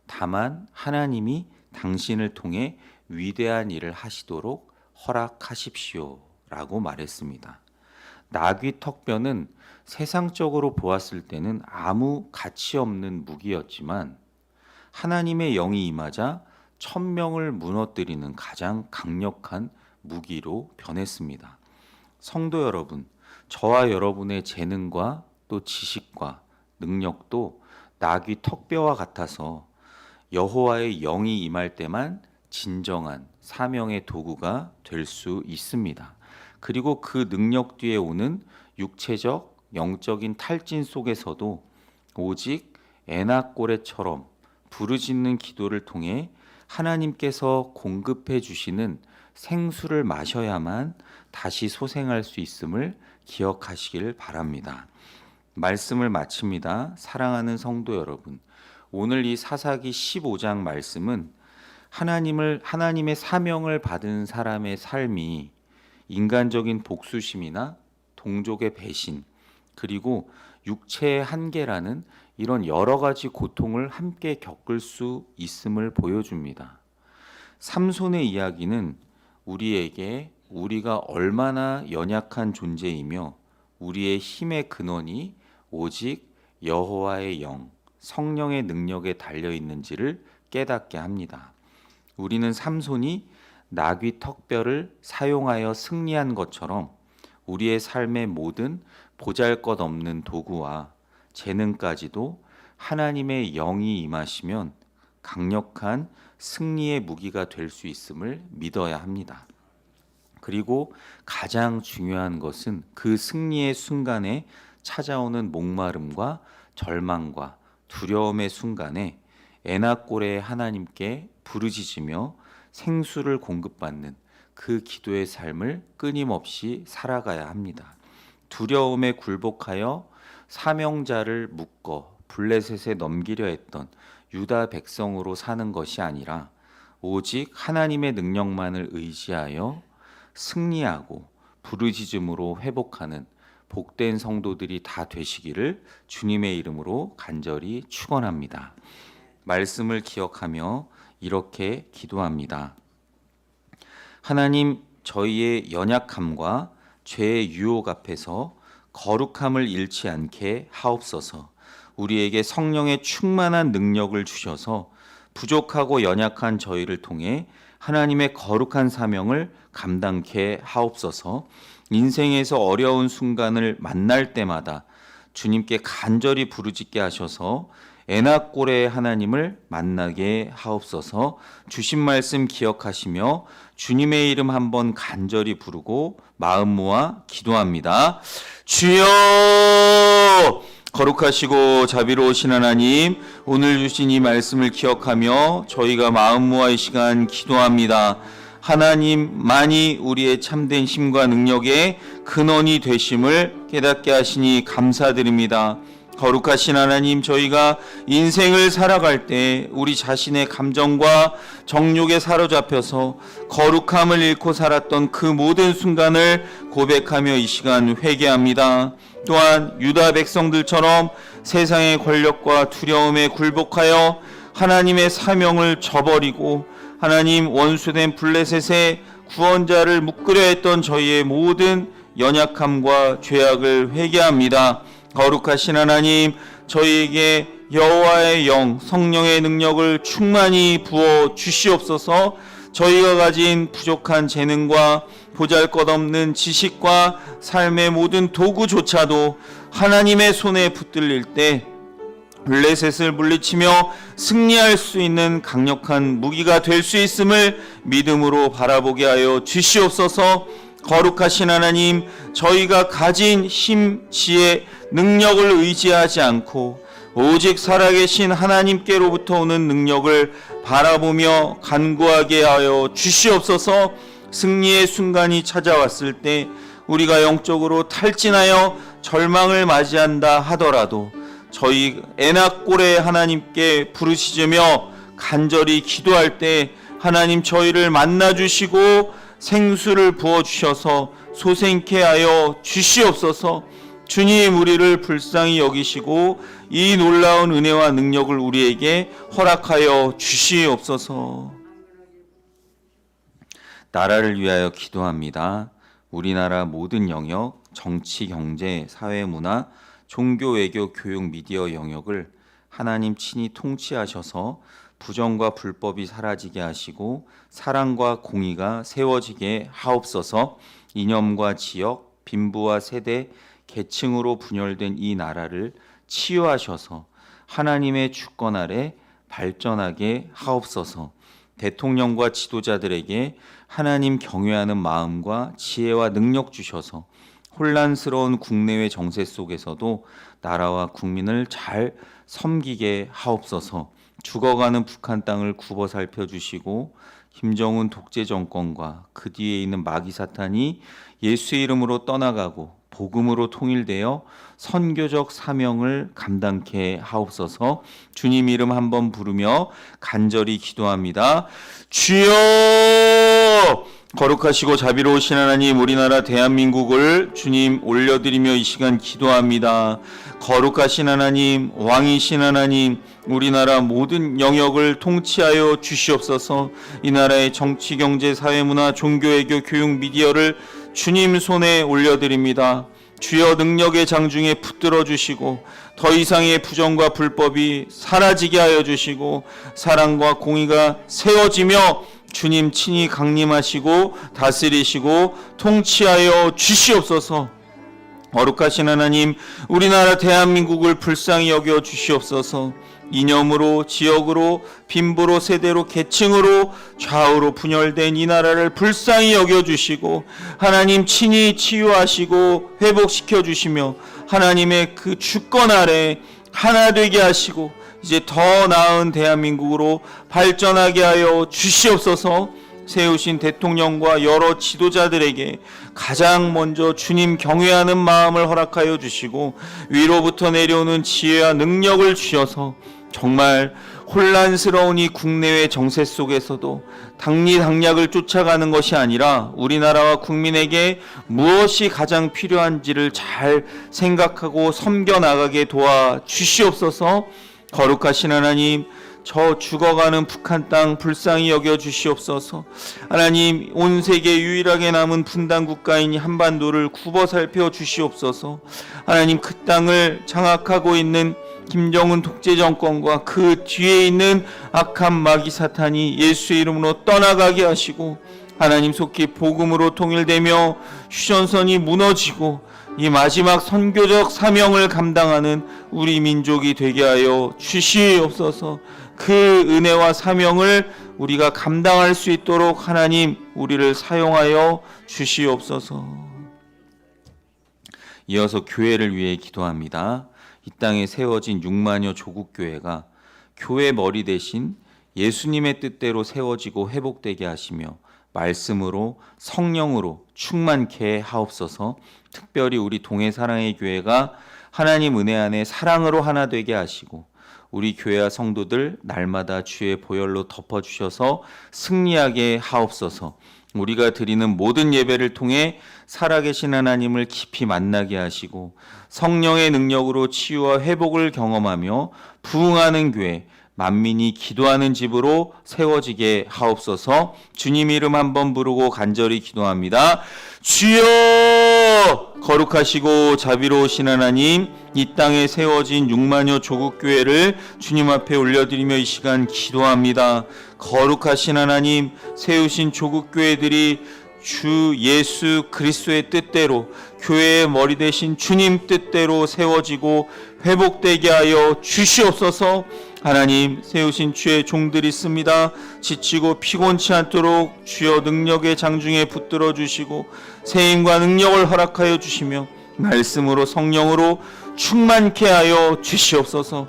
다만 하나님이 당신을 통해 위대한 일을 하시도록 허락하십시오. 라고 말했습니다. 나귀 턱뼈는 세상적으로 보았을 때는 아무 가치 없는 무기였지만 하나님의 영이 임하자 1,000명을 무너뜨리는 가장 강력한 무기로 변했습니다. 성도 여러분, 저와 여러분의 재능과 또 지식과 능력도 나귀 턱뼈와 같아서 여호와의 영이 임할 때만 진정한 사명의 도구가 될 수 있습니다. 그리고 그 능력 뒤에 오는 육체적, 영적인 탈진 속에서도 오직 에나꼬레처럼 부르짖는 기도를 통해 하나님께서 공급해 주시는 생수를 마셔야만 다시 소생할 수 있음을 기억하시길 바랍니다. 말씀을 마칩니다. 사랑하는 성도 여러분, 오늘 이 사사기 15장 말씀은 하나님의 사명을 받은 사람의 삶이 인간적인 복수심이나 동족의 배신, 그리고 육체의 한계라는 이런 여러 가지 고통을 함께 겪을 수 있음을 보여줍니다. 삼손의 이야기는 우리에게 우리가 얼마나 연약한 존재이며 우리의 힘의 근원이 오직 여호와의 영, 성령의 능력에 달려 있는지를 깨닫게 합니다. 우리는 삼손이 나귀 턱뼈를 사용하여 승리한 것처럼 우리의 삶의 모든 보잘것없는 도구와 재능까지도 하나님의 영이 임하시면 강력한 승리의 무기가 될 수 있음을 믿어야 합니다. 그리고 가장 중요한 것은 그 승리의 순간에 찾아오는 목마름과 절망과 두려움의 순간에 에나꼬레의 하나님께 부르짖으며 생수를 공급받는 그 기도의 삶을 끊임없이 살아가야 합니다. 두려움에 굴복하여 사명자를 묶어 블레셋에 넘기려 했던 유다 백성으로 사는 것이 아니라 오직 하나님의 능력만을 의지하여 승리하고 부르짖음으로 회복하는 복된 성도들이 다 되시기를 주님의 이름으로 간절히 축원합니다. 말씀을 기억하며 이렇게 기도합니다. 하나님, 저희의 연약함과 죄의 유혹 앞에서 거룩함을 잃지 않게 하옵소서. 우리에게 성령의 충만한 능력을 주셔서 부족하고 연약한 저희를 통해 하나님의 거룩한 사명을 감당케 하옵소서. 인생에서 어려운 순간을 만날 때마다 주님께 간절히 부르짖게 하셔서 에나꼴의 하나님을 만나게 하옵소서. 주신 말씀 기억하시며 주님의 이름 한번 간절히 부르고 마음 모아 기도합니다. 주여! 거룩하시고 자비로우신 하나님, 오늘 주신 이 말씀을 기억하며 저희가 마음 모아 이 시간 기도합니다. 하나님만이 우리의 참된 힘과 능력의 근원이 되심을 깨닫게 하시니 감사드립니다. 거룩하신 하나님, 저희가 인생을 살아갈 때 우리 자신의 감정과 정욕에 사로잡혀서 거룩함을 잃고 살았던 그 모든 순간을 고백하며 이 시간 회개합니다. 또한 유다 백성들처럼 세상의 권력과 두려움에 굴복하여 하나님의 사명을 저버리고 하나님 원수된 블레셋의 구원자를 묶으려 했던 저희의 모든 연약함과 죄악을 회개합니다. 거룩하신 하나님, 저희에게 여호와의 영, 성령의 능력을 충만히 부어 주시옵소서. 저희가 가진 부족한 재능과 보잘것없는 지식과 삶의 모든 도구조차도 하나님의 손에 붙들릴 때 블레셋을 물리치며 승리할 수 있는 강력한 무기가 될 수 있음을 믿음으로 바라보게 하여 주시옵소서. 거룩하신 하나님, 저희가 가진 힘, 지혜, 능력을 의지하지 않고 오직 살아계신 하나님께로부터 오는 능력을 바라보며 간구하게 하여 주시옵소서. 승리의 순간이 찾아왔을 때 우리가 영적으로 탈진하여 절망을 맞이한다 하더라도 저희 에나꼴의 하나님께 부르짖으며 간절히 기도할 때 하나님 저희를 만나주시고 생수를 부어주셔서 소생케 하여 주시옵소서. 주님, 우리를 불쌍히 여기시고 이 놀라운 은혜와 능력을 우리에게 허락하여 주시옵소서. 나라를 위하여 기도합니다. 우리나라 모든 영역, 정치, 경제, 사회, 문화, 종교, 외교, 교육, 미디어 영역을 하나님 친히 통치하셔서 부정과 불법이 사라지게 하시고 사랑과 공의가 세워지게 하옵소서. 이념과 지역, 빈부와 세대, 계층으로 분열된 이 나라를 치유하셔서 하나님의 주권 아래 발전하게 하옵소서. 대통령과 지도자들에게 하나님 경외하는 마음과 지혜와 능력 주셔서 혼란스러운 국내외 정세 속에서도 나라와 국민을 잘 섬기게 하옵소서. 죽어가는 북한 땅을 굽어 살펴주시고 김정은 독재 정권과 그 뒤에 있는 마귀 사탄이 예수의 이름으로 떠나가고 복음으로 통일되어 선교적 사명을 감당케 하옵소서. 주님 이름 한번 부르며 간절히 기도합니다. 주여! 거룩하시고 자비로우신 하나님, 우리나라 대한민국을 주님 올려드리며 이 시간 기도합니다. 거룩하신 하나님, 왕이신 하나님, 우리나라 모든 영역을 통치하여 주시옵소서. 이 나라의 정치, 경제, 사회, 문화, 종교, 외교, 교육, 미디어를 주님 손에 올려드립니다. 주여 능력의 장중에 붙들어 주시고 더 이상의 부정과 불법이 사라지게 하여 주시고 사랑과 공의가 세워지며 주님 친히 강림하시고 다스리시고 통치하여 주시옵소서. 거룩하신 하나님, 우리나라 대한민국을 불쌍히 여겨 주시옵소서. 이념으로, 지역으로, 빈부로, 세대로, 계층으로 좌우로 분열된 이 나라를 불쌍히 여겨주시고 하나님 친히 치유하시고 회복시켜 주시며 하나님의 그 주권 아래 하나 되게 하시고 이제 더 나은 대한민국으로 발전하게 하여 주시옵소서. 세우신 대통령과 여러 지도자들에게 가장 먼저 주님 경외하는 마음을 허락하여 주시고 위로부터 내려오는 지혜와 능력을 주셔서 정말 혼란스러운 이 국내외 정세 속에서도 당리당략을 쫓아가는 것이 아니라 우리나라와 국민에게 무엇이 가장 필요한지를 잘 생각하고 섬겨나가게 도와주시옵소서. 거룩하신 하나님, 저 죽어가는 북한 땅 불쌍히 여겨 주시옵소서. 하나님, 온 세계 유일하게 남은 분단 국가인 한반도를 굽어 살펴 주시옵소서. 하나님, 그 땅을 장악하고 있는 김정은 독재 정권과 그 뒤에 있는 악한 마귀 사탄이 예수의 이름으로 떠나가게 하시고 하나님 속히 복음으로 통일되며 휴전선이 무너지고 이 마지막 선교적 사명을 감당하는 우리 민족이 되게 하여 주시옵소서. 그 은혜와 사명을 우리가 감당할 수 있도록 하나님 우리를 사용하여 주시옵소서. 이어서 교회를 위해 기도합니다. 이 땅에 세워진 6만여 조국교회가 교회 머리 대신 예수님의 뜻대로 세워지고 회복되게 하시며 말씀으로 성령으로 충만케 하옵소서. 특별히 우리 동해사랑의 교회가 하나님 은혜 안에 사랑으로 하나 되게 하시고 우리 교회와 성도들 날마다 주의 보혈로 덮어주셔서 승리하게 하옵소서. 우리가 드리는 모든 예배를 통해 살아계신 하나님을 깊이 만나게 하시고 성령의 능력으로 치유와 회복을 경험하며 부흥하는 교회, 만민이 기도하는 집으로 세워지게 하옵소서. 주님 이름 한번 부르고 간절히 기도합니다. 주여! 거룩하시고 자비로우신 하나님, 이 땅에 세워진 6만여 조국교회를 주님 앞에 올려드리며 이 시간 기도합니다. 거룩하신 하나님, 세우신 조국교회들이 주 예수 그리스도의 뜻대로 교회의 머리 대신 주님 뜻대로 세워지고 회복되게 하여 주시옵소서. 하나님, 세우신 주의 종들이 있습니다. 지치고 피곤치 않도록 주여 능력의 장중에 붙들어 주시고 세임과 능력을 허락하여 주시며 말씀으로 성령으로 충만케 하여 주시옵소서.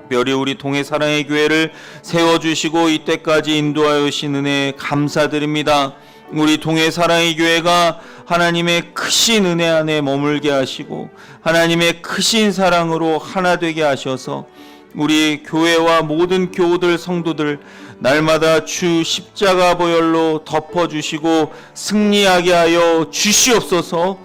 특별히 우리 동해사랑의 교회를 세워주시고 이때까지 인도하여 주신 은혜 감사드립니다. 우리 동해사랑의 교회가 하나님의 크신 은혜 안에 머물게 하시고 하나님의 크신 사랑으로 하나 되게 하셔서 우리 교회와 모든 교우들 성도들 날마다 주 십자가 보혈로 덮어주시고 승리하게 하여 주시옵소서.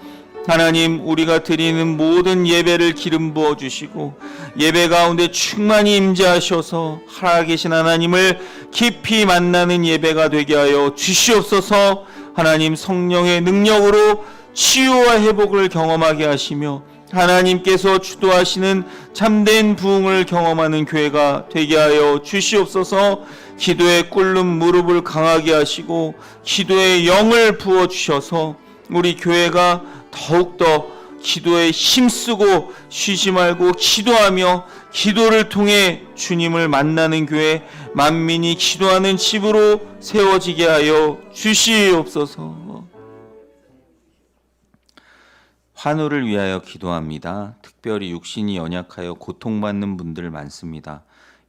하나님, 우리가 드리는 모든 예배를 기름 부어 주시고 예배 가운데 충만히 임재하셔서 살아계신 하나님을 깊이 만나는 예배가 되게 하여 주시옵소서. 하나님, 성령의 능력으로 치유와 회복을 경험하게 하시며 하나님께서 주도하시는 참된 부흥을 경험하는 교회가 되게 하여 주시옵소서. 기도에 꿇는 무릎을 강하게 하시고 기도의 영을 부어주셔서 우리 교회가 더욱더 기도에 힘쓰고 쉬지 말고 기도하며 기도를 통해 주님을 만나는 교회, 만민이 기도하는 집으로 세워지게 하여 주시옵소서. 환우를 위하여 기도합니다. 특별히 육신이 연약하여 고통받는 분들 많습니다.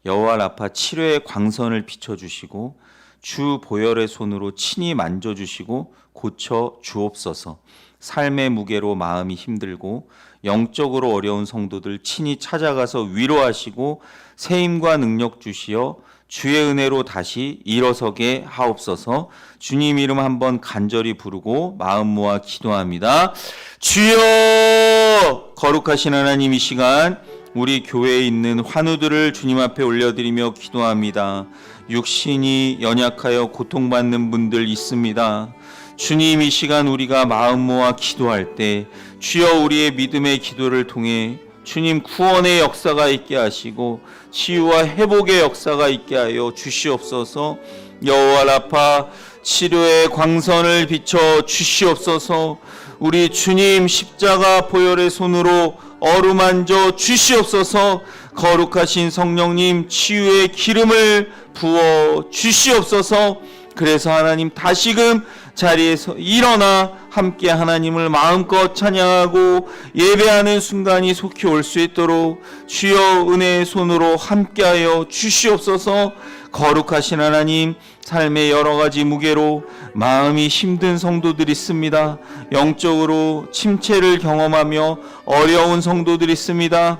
여호와 라파 치료의 광선을 비춰주시고 주 보혈의 손으로 친히 만져주시고 고쳐 주옵소서. 삶의 무게로 마음이 힘들고 영적으로 어려운 성도들 친히 찾아가서 위로하시고 세임과 능력 주시어 주의 은혜로 다시 일어서게 하옵소서. 주님 이름 한번 간절히 부르고 마음 모아 기도합니다. 주여! 거룩하신 하나님, 이 시간 우리 교회에 있는 환우들을 주님 앞에 올려드리며 기도합니다. 육신이 연약하여 고통받는 분들 있습니다. 주님, 이 시간 우리가 마음 모아 기도할 때 주여 우리의 믿음의 기도를 통해 주님 구원의 역사가 있게 하시고 치유와 회복의 역사가 있게 하여 주시옵소서. 여호와 라파 치료의 광선을 비춰 주시옵소서. 우리 주님 십자가 보혈의 손으로 어루만져 주시옵소서. 거룩하신 성령님 치유의 기름을 부어 주시옵소서. 그래서 하나님 다시금 자리에서 일어나 함께 하나님을 마음껏 찬양하고 예배하는 순간이 속히 올 수 있도록 주여 은혜의 손으로 함께하여 주시옵소서. 거룩하신 하나님, 삶의 여러 가지 무게로 마음이 힘든 성도들이 있습니다. 영적으로 침체를 경험하며 어려운 성도들이 있습니다.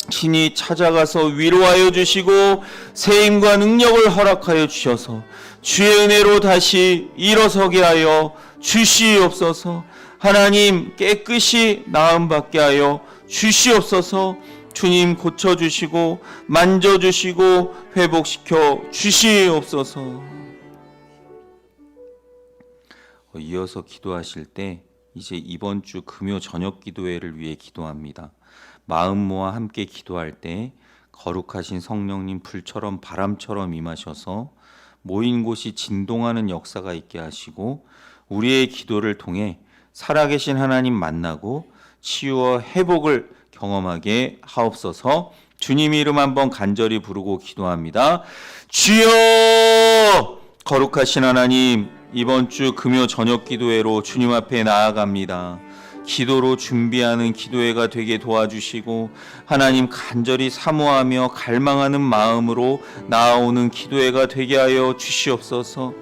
친히 찾아가서 위로하여 주시고 세임과 능력을 허락하여 주셔서 주의 은혜로 다시 일어서게 하여 주시옵소서. 하나님, 깨끗이 나음받게 하여 주시옵소서. 주님, 고쳐주시고 만져주시고 회복시켜 주시옵소서. 이어서 기도하실 때 이제 이번 주 금요 저녁 기도회를 위해 기도합니다. 마음 모아 함께 기도할 때 거룩하신 성령님 불처럼 바람처럼 임하셔서 모인 곳이 진동하는 역사가 있게 하시고 우리의 기도를 통해 살아계신 하나님 만나고 치유와 회복을 경험하게 하옵소서. 주님 이름 한번 간절히 부르고 기도합니다. 주여! 거룩하신 하나님, 이번 주 금요 저녁 기도회로 주님 앞에 나아갑니다. 기도로 준비하는 기도회가 되게 도와주시고 하나님 간절히 사모하며 갈망하는 마음으로 나아오는 기도회가 되게 하여 주시옵소서.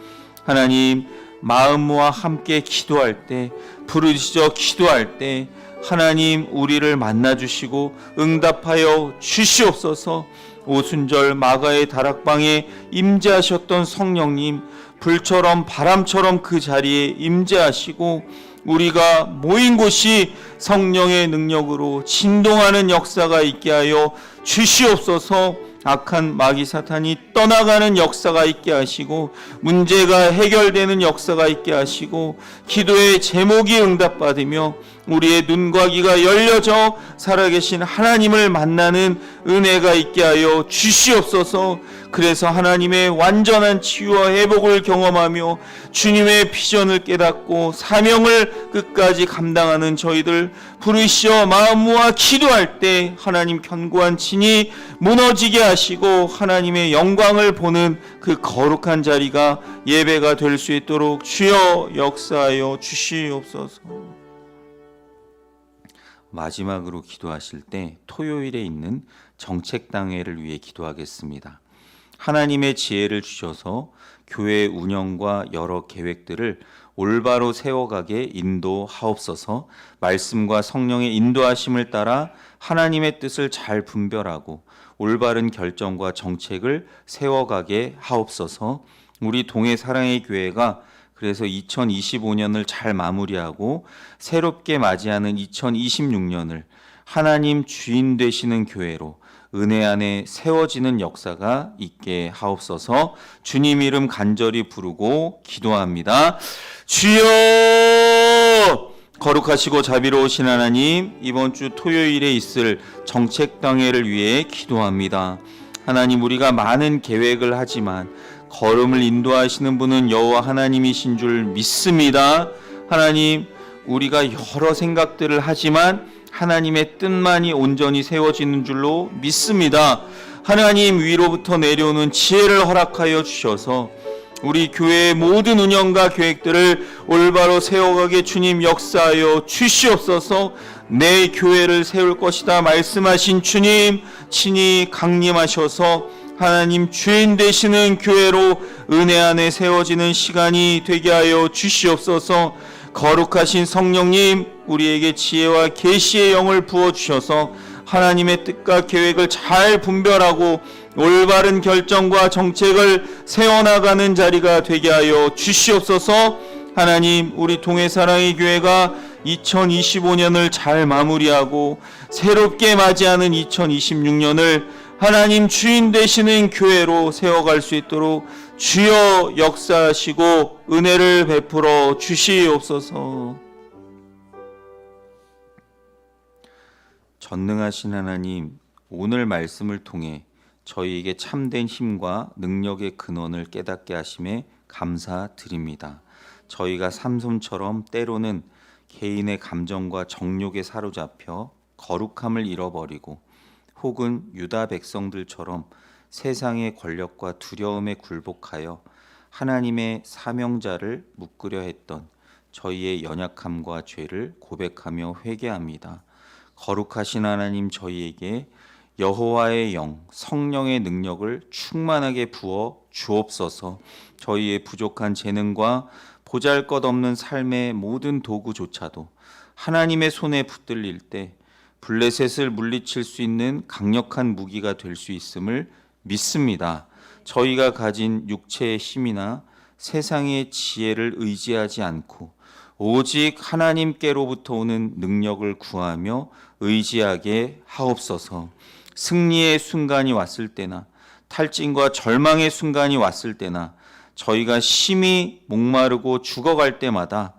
하나님, 마음 모아 함께 기도할 때, 부르짖어 기도할 때 하나님 우리를 만나주시고 응답하여 주시옵소서. 오순절 마가의 다락방에 임재하셨던 성령님, 불처럼 바람처럼 그 자리에 임재하시고 우리가 모인 곳이 성령의 능력으로 진동하는 역사가 있게 하여 주시옵소서. 악한 마귀 사탄이 떠나가는 역사가 있게 하시고 문제가 해결되는 역사가 있게 하시고 기도의 제목이 응답받으며 우리의 눈과 귀가 열려져 살아계신 하나님을 만나는 은혜가 있게 하여 주시옵소서. 그래서 하나님의 완전한 치유와 회복을 경험하며 주님의 비전을 깨닫고 사명을 끝까지 감당하는 저희들 부르시어 마음 모아 기도할 때 하나님 견고한 진이 무너지게 하시고 하나님의 영광을 보는 그 거룩한 자리가 예배가 될 수 있도록 주여 역사하여 주시옵소서. 마지막으로 기도하실 때 토요일에 있는 정책당회를 위해 기도하겠습니다. 하나님의 지혜를 주셔서 교회 운영과 여러 계획들을 올바로 세워가게 인도하옵소서. 말씀과 성령의 인도하심을 따라 하나님의 뜻을 잘 분별하고 올바른 결정과 정책을 세워가게 하옵소서. 우리 동해 사랑의 교회가 그래서 2025년을 잘 마무리하고 새롭게 맞이하는 2026년을 하나님 주인 되시는 교회로 은혜 안에 세워지는 역사가 있게 하옵소서. 주님 이름 간절히 부르고 기도합니다. 주여! 거룩하시고 자비로우신 하나님, 이번 주 토요일에 있을 정책당회를 위해 기도합니다. 하나님, 우리가 많은 계획을 하지만 걸음을 인도하시는 분은 여호와 하나님이신 줄 믿습니다. 하나님, 우리가 여러 생각들을 하지만 하나님의 뜻만이 온전히 세워지는 줄로 믿습니다. 하나님 위로부터 내려오는 지혜를 허락하여 주셔서 우리 교회의 모든 운영과 계획들을 올바로 세워가게 주님 역사하여 주시옵소서. 내 교회를 세울 것이다 말씀하신 주님 친히 강림하셔서 하나님 주인 되시는 교회로 은혜 안에 세워지는 시간이 되게 하여 주시옵소서. 거룩하신 성령님, 우리에게 지혜와 계시의 영을 부어주셔서 하나님의 뜻과 계획을 잘 분별하고 올바른 결정과 정책을 세워나가는 자리가 되게 하여 주시옵소서. 하나님, 우리 동해사랑의 교회가 2025년을 잘 마무리하고 새롭게 맞이하는 2026년을 하나님 주인 되시는 교회로 세워갈 수 있도록 주여 역사하시고 은혜를 베풀어 주시옵소서. 전능하신 하나님, 오늘 말씀을 통해 저희에게 참된 힘과 능력의 근원을 깨닫게 하심에 감사드립니다. 저희가 삼손처럼 때로는 개인의 감정과 정욕에 사로잡혀 거룩함을 잃어버리고 혹은 유다 백성들처럼 세상의 권력과 두려움에 굴복하여 하나님의 사명자를 묶으려 했던 저희의 연약함과 죄를 고백하며 회개합니다. 거룩하신 하나님, 저희에게 여호와의 영, 성령의 능력을 충만하게 부어 주옵소서. 저희의 부족한 재능과 보잘것없는 삶의 모든 도구조차도 하나님의 손에 붙들릴 때 블레셋을 물리칠 수 있는 강력한 무기가 될 수 있음을 믿습니다. 저희가 가진 육체의 힘이나 세상의 지혜를 의지하지 않고 오직 하나님께로부터 오는 능력을 구하며 의지하게 하옵소서. 승리의 순간이 왔을 때나 탈진과 절망의 순간이 왔을 때나 저희가 심히 목마르고 죽어갈 때마다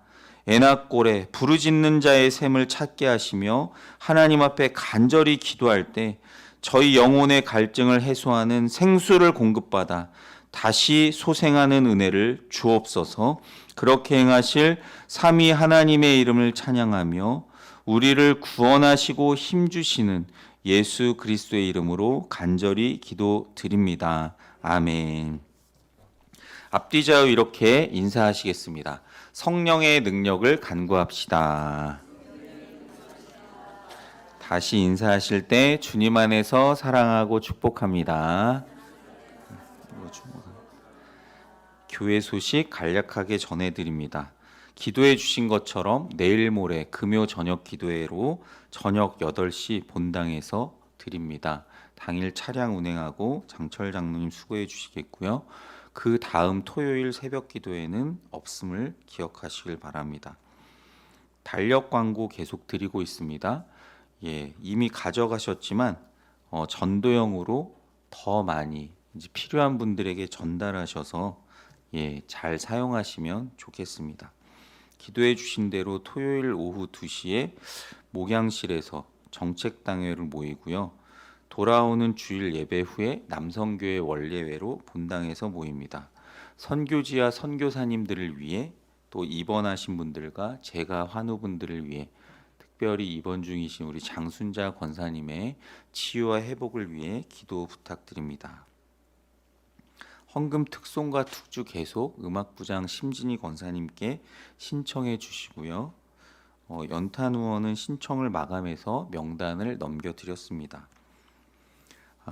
애낙골에 부르짖는 자의 샘을 찾게 하시며 하나님 앞에 간절히 기도할 때 저희 영혼의 갈증을 해소하는 생수를 공급받아 다시 소생하는 은혜를 주옵소서. 그렇게 행하실 삼위 하나님의 이름을 찬양하며 우리를 구원하시고 힘주시는 예수 그리스도의 이름으로 간절히 기도드립니다. 아멘. 앞뒤좌우 이렇게 인사하시겠습니다. 성령의 능력을 간구합시다. 다시 인사하실 때 주님 안에서 사랑하고 축복합니다. 교회 소식 간략하게 전해드립니다. 기도해 주신 것처럼 내일 모레 금요 저녁 기도회로 저녁 8시 본당에서 드립니다. 당일 차량 운행하고 장철 장로님 수고해 주시겠고요. 그 다음 토요일 새벽 기도회는 없음을 기억하시길 바랍니다. 달력 광고 계속 드리고 있습니다. 이미 가져가셨지만 전도용으로 더 많이 이제 필요한 분들에게 전달하셔서 잘 사용하시면 좋겠습니다. 기도해 주신 대로 토요일 오후 2시에 목양실에서 정책당회를 모이고요. 돌아오는 주일 예배 후에 남성교회 원례회로 본당에서 모입니다. 선교지와 선교사님들을 위해 또 입원하신 분들과 재가 환우분들을 위해 특별히 입원 중이신 우리 장순자 권사님의 치유와 회복을 위해 기도 부탁드립니다. 헌금 특송과 특주 계속 음악부장 심진희 권사님께 신청해 주시고요. 연탄 후원은 신청을 마감해서 명단을 넘겨드렸습니다.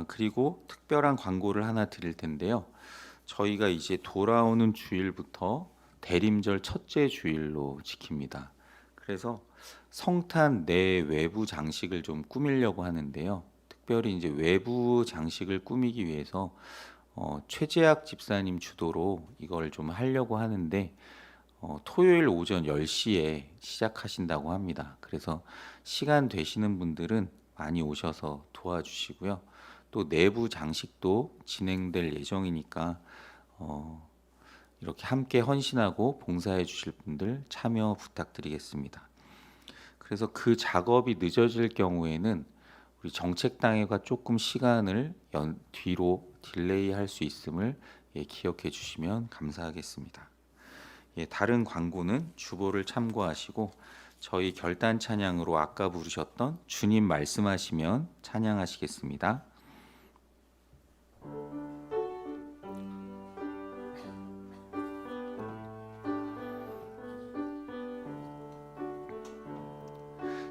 그리고 특별한 광고를 하나 드릴 텐데요. 저희가 이제 돌아오는 주일부터 대림절 첫째 주일로 지킵니다. 그래서 성탄 내 외부 장식을 좀 꾸미려고 하는데요. 특별히 이제 외부 장식을 꾸미기 위해서 최재학 집사님 주도로 이걸 좀 하려고 하는데 토요일 오전 10시에 시작하신다고 합니다. 그래서 시간 되시는 분들은 많이 오셔서 도와주시고요. 또 내부 장식도 진행될 예정이니까 이렇게 함께 헌신하고 봉사해 주실 분들 참여 부탁드리겠습니다. 그래서 그 작업이 늦어질 경우에는 우리 정책당회가 조금 시간을 뒤로 딜레이 할 수 있음을 기억해 주시면 감사하겠습니다. 다른 광고는 주보를 참고하시고 저희 결단 찬양으로 아까 부르셨던 주님 말씀하시면 찬양하시겠습니다.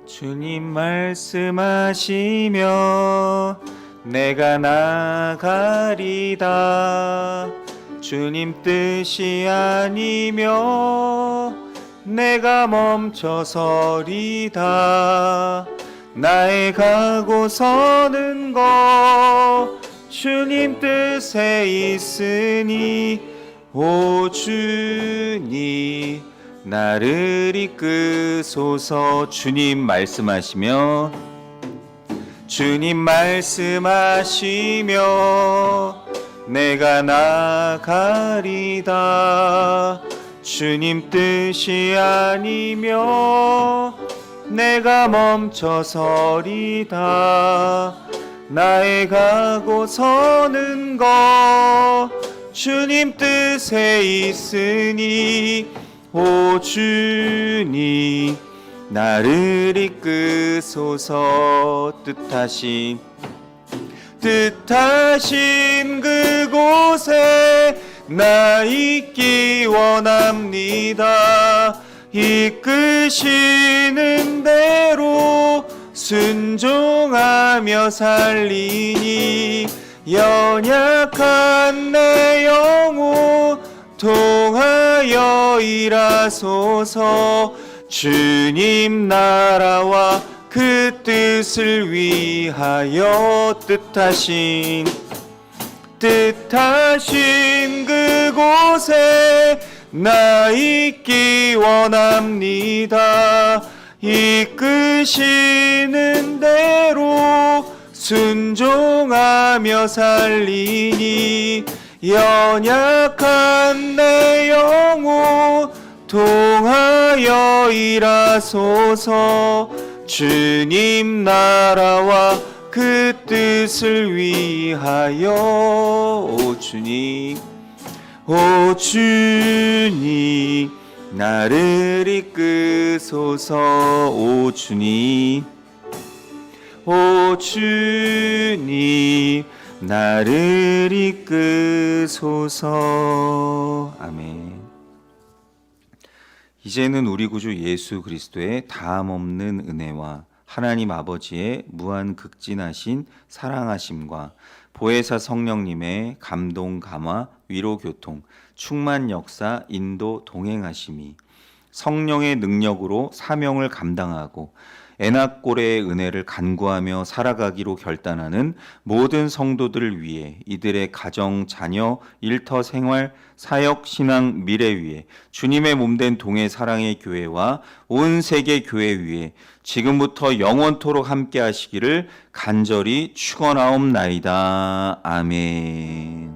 주님 말씀하시며 내가 나가리다. 주님 뜻이 아니며 내가 멈춰서리다. 나의 가고 서는 것 주님 뜻에 있으니 오 주님 나를 이끄소서. 주님 말씀하시며 주님 말씀하시며 내가 나가리다. 주님 뜻이 아니며 내가 멈춰서리다. 나의 가고 서는 것 주님 뜻에 있으니 오 주님 나를 이끄소서. 뜻하신 그곳에 나 있기 원합니다. 이끄시는 대로 순종하며 살리니 연약한 내 영혼 통하여 일하소서. 주님 나라와 그 뜻을 위하여 뜻하신 그곳에 나 있기 원합니다. 이끄시는 대로 순종하며 살리니 연약한 내 영혼 통하여 일하소서. 주님 나라와 그 뜻을 위하여 오 주님 나를 이끄소서. 오 주님 나를 이끄소서. 아멘. 이제는 우리 구주 예수 그리스도의 다함없는 은혜와 하나님 아버지의 무한 극진하신 사랑하심과 보혜사 성령님의 감동 감화 위로 교통 충만 역사 인도 동행하심이 성령의 능력으로 사명을 감당하고 애낙고래의 은혜를 간구하며 살아가기로 결단하는 모든 성도들을 위해 이들의 가정, 자녀, 일터 생활, 사역, 신앙, 미래 위에 주님의 몸된 동해 사랑의 교회와 온 세계 교회 위에 지금부터 영원토록 함께 하시기를 간절히 축원하옵나이다. 아멘.